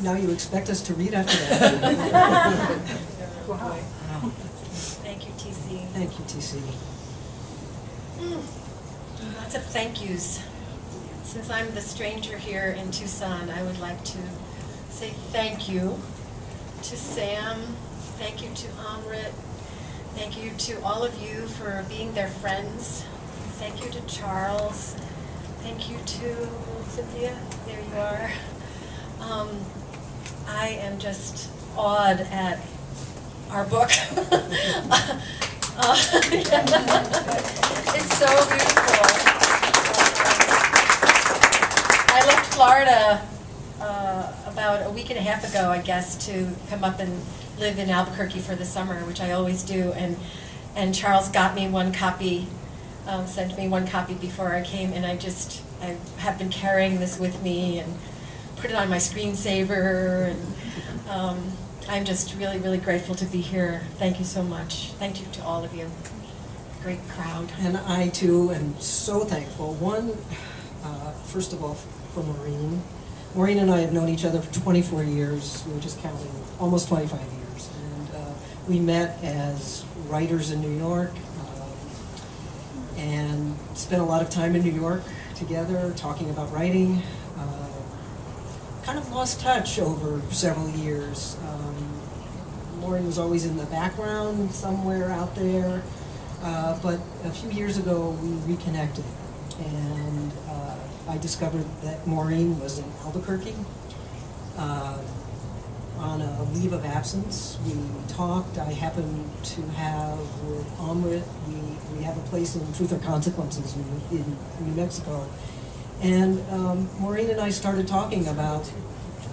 Now you expect us to read after that. Wow. Thank you, TC. Thank you, TC. Lots of thank yous. Since I'm the stranger here in Tucson, I would like to say thank you to Sam, thank you to Amrit, thank you to all of you for being their friends. Thank you to Charles. Thank you to Cynthia. There you are. I am just awed at our book. It's so beautiful. I left Florida about a week and a half ago, I guess, to come up and live in Albuquerque for the summer, which I always do. And Charles got me one copy, sent me one copy before I came, and I have been carrying this with me and put it on my screensaver. And I'm just really, really grateful to be here. Thank you so much. Thank you to all of you. Great crowd. And I, too, am so thankful. One, first of all, for Maureen. Maureen and I have known each other for 24 years. We were just counting, almost 25 years. And we met as writers in New York and spent a lot of time in New York together talking about writing. Kind of lost touch over several years. Maureen was always in the background somewhere out there, but a few years ago we reconnected, and I discovered that Maureen was in Albuquerque on a leave of absence. We talked. I happened to have with Amrit, we have a place in Truth or Consequences in New Mexico. And Maureen and I started talking about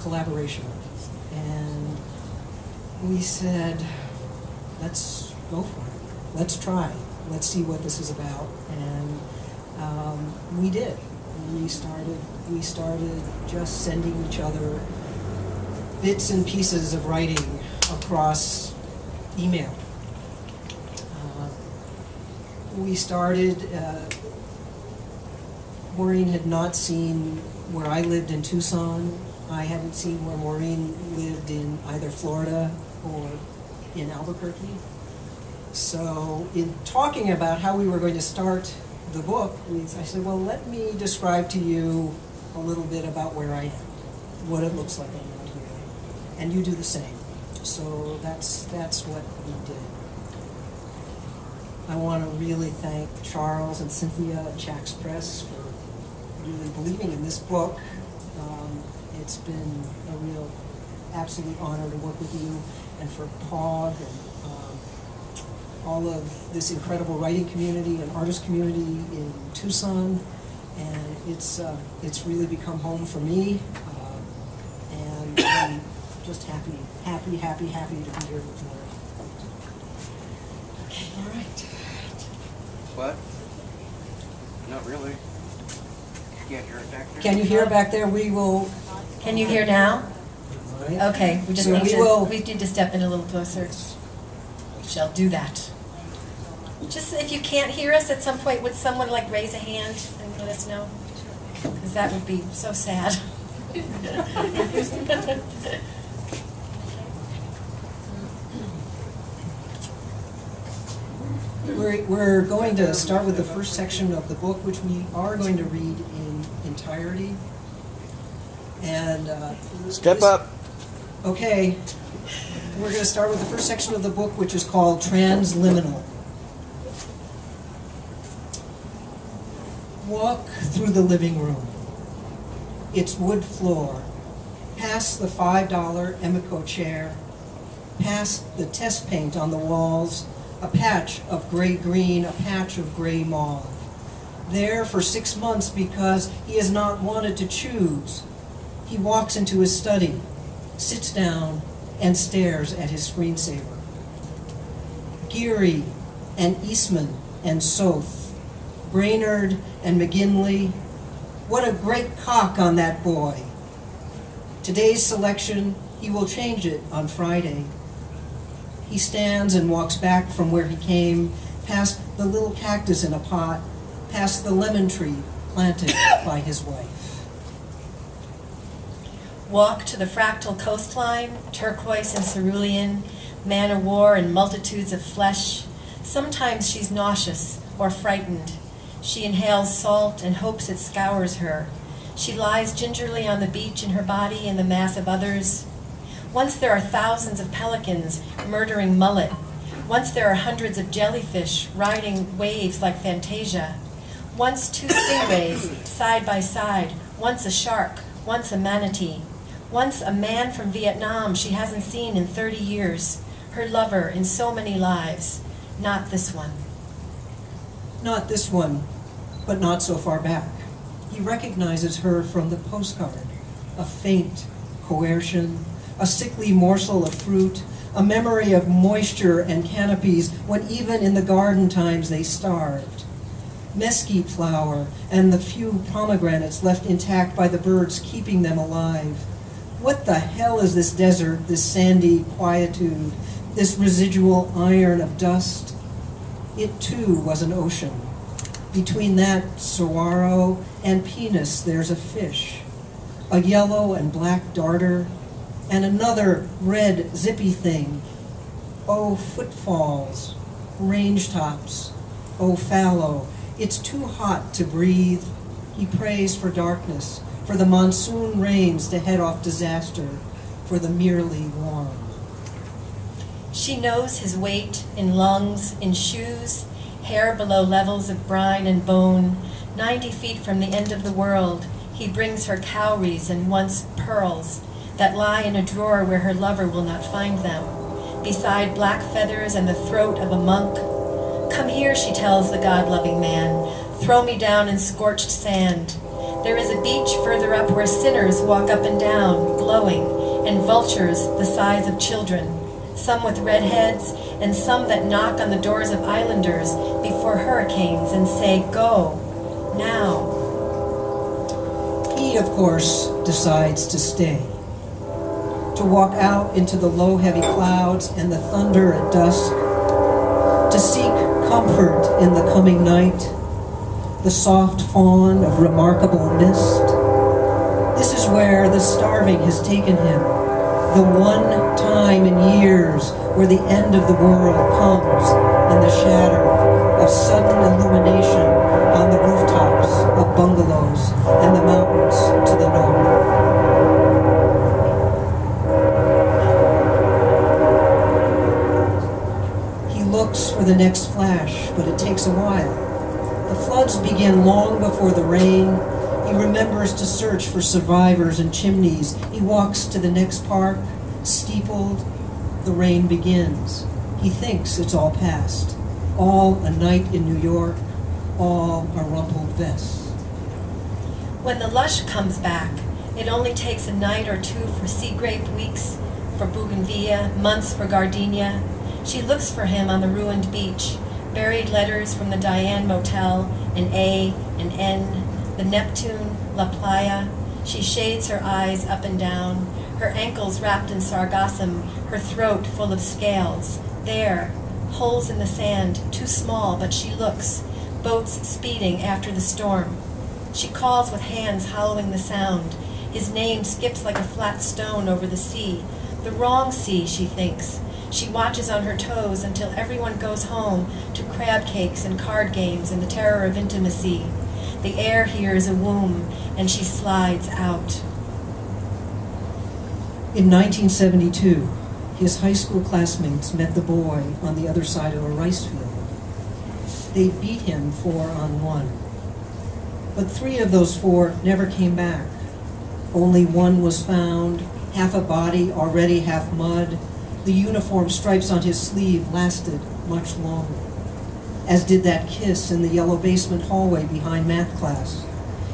collaboration. And we said, let's go for it. Let's try. Let's see what this is about. And we did. We started just sending each other bits and pieces of writing across email. We started, Maureen had not seen where I lived in Tucson. I hadn't seen where Maureen lived in either Florida or in Albuquerque. So in talking about how we were going to start the book, I said, well, let me describe to you a little bit about where I am, what it looks like around here, and you do the same. So that's what we did. I want to really thank Charles and Cynthia at Chax Press for really believing in this book. It's been a real, absolute honor to work with you, and for POG and all of this incredible writing community and artist community in Tucson. And it's really become home for me. And I'm just happy to be here with you. Okay, all right. What? Not really. You can't hear it back there? Can you hear back there? We will. Can you hear now? All right. Okay, we just So we need to step in a little closer. We shall do that. Just if you can't hear us at some point, would someone like raise a hand and let us know? Because that would be so sad. We're going to start with the first section of the book, which we are going to read in entirety. And Step up. Okay, we're going to start with the first section of the book, which is called Transliminal. Walk through the living room. Its wood floor, past the $5 Emiko chair, past the test paint on the walls, a patch of gray-green, a patch of gray mauve. There for 6 months because he has not wanted to choose. He walks into his study, sits down, and stares at his screensaver. Geary and Eastman and Soth, Brainerd and McGinley, what a great cock on that boy. Today's selection, he will change it on Friday. He stands and walks back from where he came, past the little cactus in a pot, past the lemon tree planted by his wife. Walk to the fractal coastline, turquoise and cerulean, man-o'-war and multitudes of flesh. Sometimes she's nauseous or frightened. She inhales salt and hopes it scours her. She lies gingerly on the beach in her body and the mass of others. Once there are thousands of pelicans murdering mullet. Once there are hundreds of jellyfish riding waves like Fantasia. Once two stingrays side by side. Once a shark. Once a manatee. Once a man from Vietnam she hasn't seen in 30 years. Her lover in so many lives. Not this one. Not this one, but not so far back. He recognizes her from the postcard, a faint coercion, a sickly morsel of fruit, a memory of moisture and canopies when even in the garden times they starved. Mesquite flower and the few pomegranates left intact by the birds keeping them alive. What the hell is this desert, this sandy quietude, this residual iron of dust? It too was an ocean. Between that saguaro and penis there's a fish, a yellow and black darter, and another red zippy thing. Oh, footfalls, range tops, oh, fallow. It's too hot to breathe. He prays for darkness, for the monsoon rains to head off disaster, for the merely warm. She knows his weight in lungs, in shoes, hair below levels of brine and bone. 90 feet from the end of the world, he brings her cowries and once pearls that lie in a drawer where her lover will not find them, beside black feathers and the throat of a monk. Come here, she tells the God-loving man, throw me down in scorched sand. There is a beach further up where sinners walk up and down, glowing, and vultures the size of children, some with red heads, and some that knock on the doors of islanders before hurricanes and say, go, now. He, of course, decides to stay, to walk out into the low, heavy clouds and the thunder at dusk, to seek comfort in the coming night, the soft fawn of remarkable mist. This is where the starving has taken him, the one time in years where the end of the world comes in the shadow of sudden illumination on the rooftops of bungalows and the mountains to the north. He looks for the next flash, but it takes a while. The floods begin long before the rain. He remembers to search for survivors and chimneys. He walks to the next park, steepled. The rain begins. He thinks it's all past. All a night in New York, all a rumpled vest. When the lush comes back, it only takes a night or two for sea grape, weeks for bougainvillea, months for gardenia. She looks for him on the ruined beach, buried letters from the Diane Motel, an A, an N, the Neptune, La Playa. She shades her eyes up and down, her ankles wrapped in sargassum, her throat full of scales. There, holes in the sand, too small, but she looks, boats speeding after the storm. She calls with hands hollowing the sound. His name skips like a flat stone over the sea. The wrong sea, she thinks. She watches on her toes until everyone goes home to crab cakes and card games and the terror of intimacy. The air here is a womb, and she slides out. In 1972, his high school classmates met the boy on the other side of a rice field. They beat him 4-on-1. But 3 of those 4 never came back. Only one was found, half a body, already half mud. The uniform stripes on his sleeve lasted much longer, as did that kiss in the yellow basement hallway behind math class.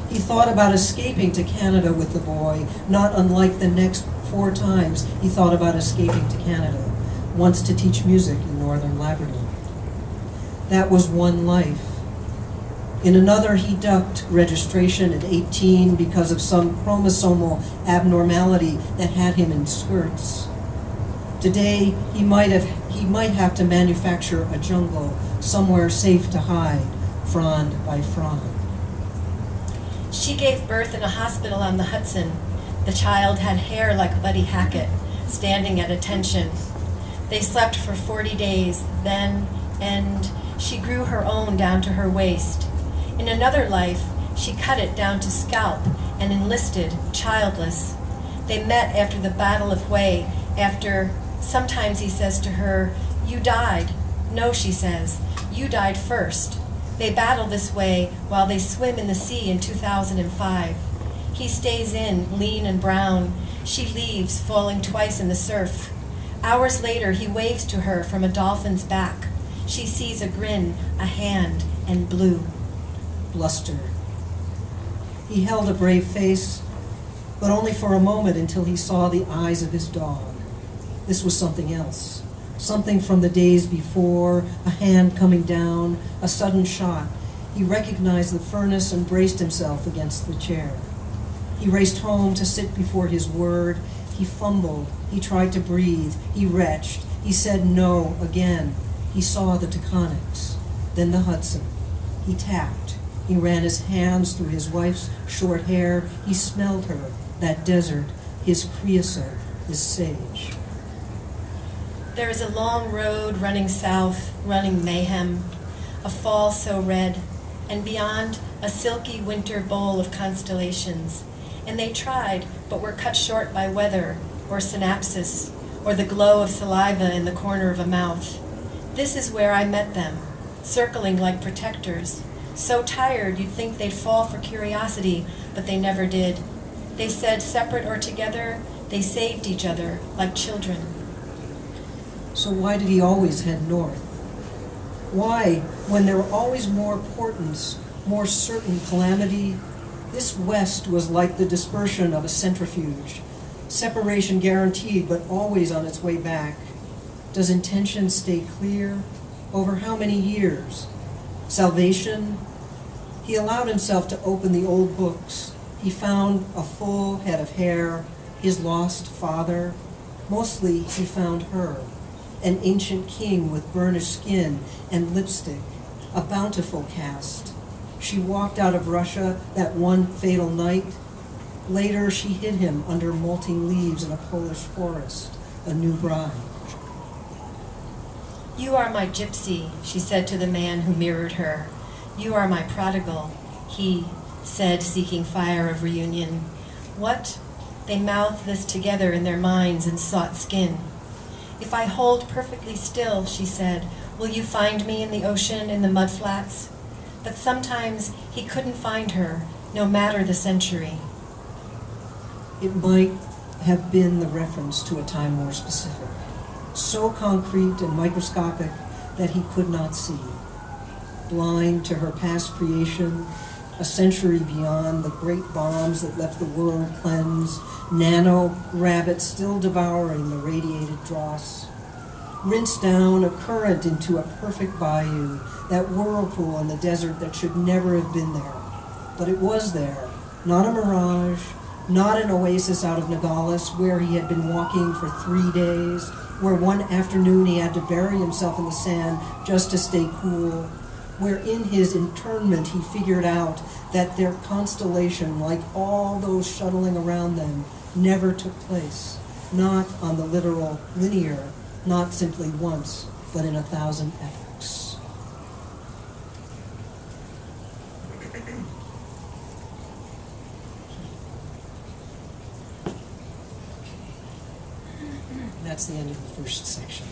He thought about escaping to Canada with the boy, not unlike the next 4 times he thought about escaping to Canada, once to teach music in northern Labrador. That was one life. In another, he ducked registration at 18 because of some chromosomal abnormality that had him in skirts. Today, he might have to manufacture a jungle somewhere safe to hide, frond by frond. She gave birth in a hospital on the Hudson. The child had hair like Buddy Hackett, standing at attention. They slept for 40 days, then, and she grew her own down to her waist. In another life, she cut it down to scalp and enlisted, childless. They met after the Battle of Hue, after, sometimes he says to her, "You died." "No," she says, "you died first." They battle this way while they swim in the sea in 2005. He stays in, lean and brown. She leaves, falling twice in the surf. Hours later, he waves to her from a dolphin's back. She sees a grin, a hand, and blue. Bluster. He held a brave face, but only for a moment until he saw the eyes of his dog. This was something else. Something from the days before, a hand coming down, a sudden shot. He recognized the furnace and braced himself against the chair. He raced home to sit before his word. He fumbled. He tried to breathe. He retched. He said no again. He saw the Taconics, then the Hudson. He tapped. He ran his hands through his wife's short hair. He smelled her, that desert, his creosote, his sage. There is a long road running south, running mayhem, a fall so red, and beyond a silky winter bowl of constellations. And they tried, but were cut short by weather, or synapsis, or the glow of saliva in the corner of a mouth. This is where I met them, circling like protectors, so tired you'd think they'd fall for curiosity, but they never did. They said, separate or together, they saved each other like children. So why did he always head north? Why, when there were always more portents, more certain calamity, this west was like the dispersion of a centrifuge, separation guaranteed but always on its way back. Does intention stay clear? Over how many years? Salvation? He allowed himself to open the old books. He found a full head of hair, his lost father. Mostly he found her, an ancient king with burnished skin and lipstick, a bountiful caste. She walked out of Russia that one fatal night. Later she hid him under molting leaves in a Polish forest, a new bride. You are my gypsy, she said to the man who mirrored her. You are my prodigal, he said, seeking fire of reunion. What? They mouthed this together in their minds and sought skin. If I hold perfectly still, she said, will you find me in the ocean, in the mudflats? But sometimes he couldn't find her, no matter the century. It might have been the reference to a time more specific, so concrete and microscopic that he could not see. Blind to her past creation, a century beyond the great bombs that left the world cleansed, nano rabbits still devouring the radiated dross. Rinsed down a current into a perfect bayou, that whirlpool in the desert that should never have been there. But it was there, not a mirage, not an oasis out of Nogales where he had been walking for 3 days, where one afternoon he had to bury himself in the sand just to stay cool, where in his internment he figured out that their constellation, like all those shuttling around them, never took place, not on the literal linear, not simply once, but in 1,000 epochs. That's the end of the first section.